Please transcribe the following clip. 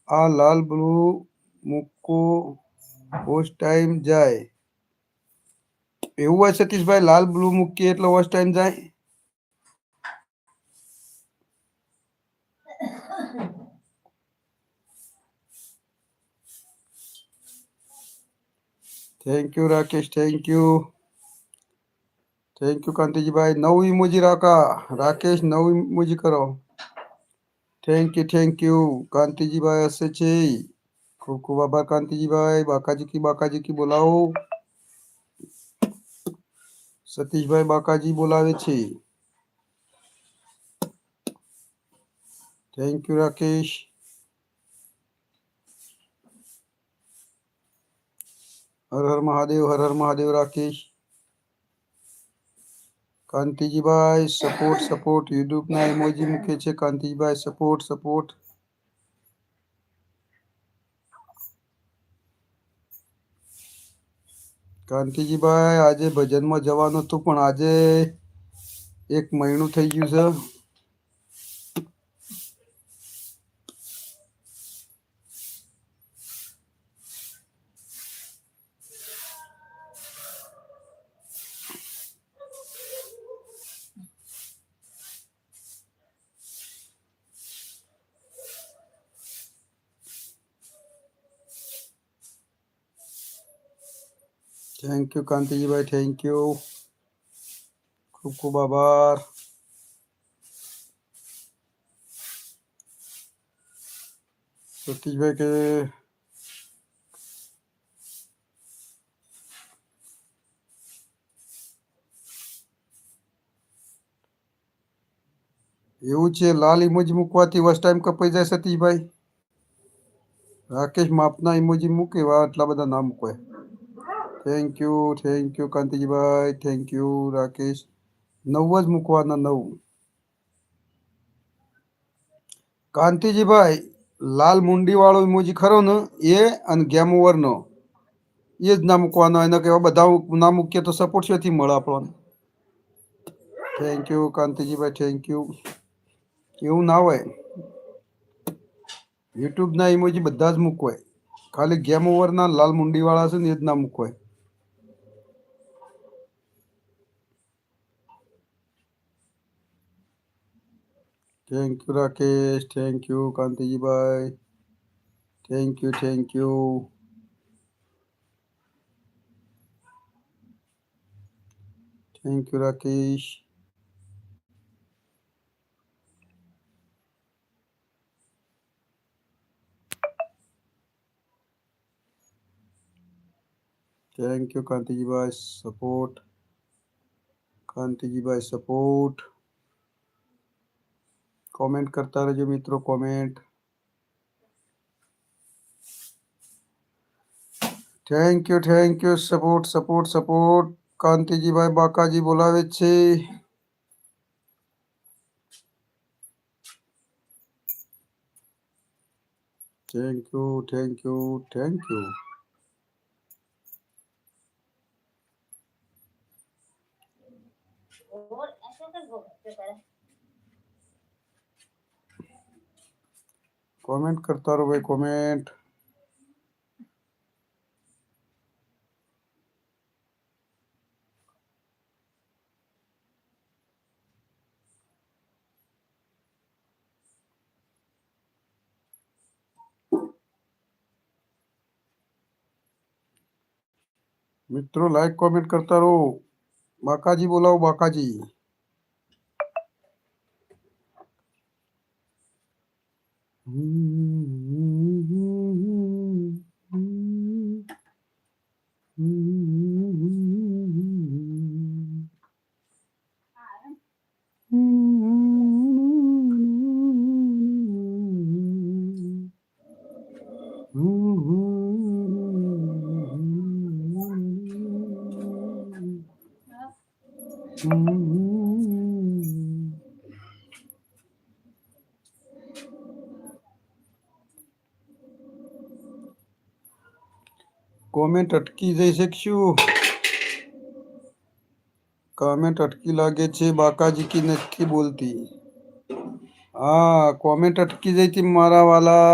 આ લાલ બ્લુ મૂકો વોચ ટાઈમ જાય એવું હોય સતીશભાઈ લાલ બ્લુ મૂકીએ એટલે વોચ ટાઈમ જાય thank you Rakesh thank you કાંતિજીભાઈ નવું ઇમોજી રાકેશ નવું ઇમોજી કરો થેન્ક યુ કાંતિજીભાઈ હશે છે ખૂબ ખૂબ આભાર કાંતિજીભાઈ બાકાજી કી બોલાવો સતીશભાઈ બાકાજી બોલાવે છે થેન્ક યુ રાકેશ હર હર મહાદેવ રાકેશ કાંતિજીભાઈ સપોર્ટ યુટ્યુબ ના ઇમોજી મૂકે છે કાંતિજીભાઈ સપોર્ટ કાંતિજીભાઈ આજે ભજનમાં જવાનું હતું પણ આજે 1 મહિનું થઈ ગયું છે થેન્ક યુ કાંતિજીભાઈ થેન્ક યુ ખૂબ ખૂબ આભાર સતીશભાઈ કે એવું છે લાલ ઇમોજી મૂકવાથી વોચ ટાઈમ કપાઈ જાય સતીશભાઈ રાકેશ માપના ઇમોજી મૂકે આટલા બધા ના મૂકવાય થેન્ક યુ કાંતિજીભાઈ થેન્ક યુ રાકેશ 9 જ મૂકવાના 9 કાંતિજીભાઈ લાલ મુંડી વાળો ઇમોજી ખરો ને એ અને ગેમ ઓવર નો એ જ ના મૂકવાનો એના કેવા બધા ના મૂકીએ તો સપોર્ટ શેથી મળે આપણને થેન્ક યુ કાંતિજીભાઈ થેન્ક યુ એવું ના હોય યુટ્યુબ ના ઇમોજી બધા જ મૂકવાય ખાલી ગેમ ઓવર ના લાલ મુંડી વાળા છે ને એ જ ના મૂકવાય thank you Rakesh thank you કાંતિજીભાઈ thank you thank you Rakesh thank you કાંતિજીભાઈ સપોર્ટ કોમેન્ટ કરતા રહેજો મિત્રો કોમેન્ટ થેન્ક યુ સપોર્ટ કાંતિજીભાઈ બાકાજી બોલાવે છે થેન્ક યુ કોમેન્ટ કરતા રહો ભાઈ કોમેન્ટ મિત્રો લાઈક કોમેન્ટ કરતા રહો બાકાજી બોલાવો બાકાજી કોમેન્ટ અટકી જઈ શકશું કોમેન્ટ અટકી લાગે છે બાકાજી કી નથી બોલતી હા કોમેન્ટ અટકી જઈ હતી મારા વાલા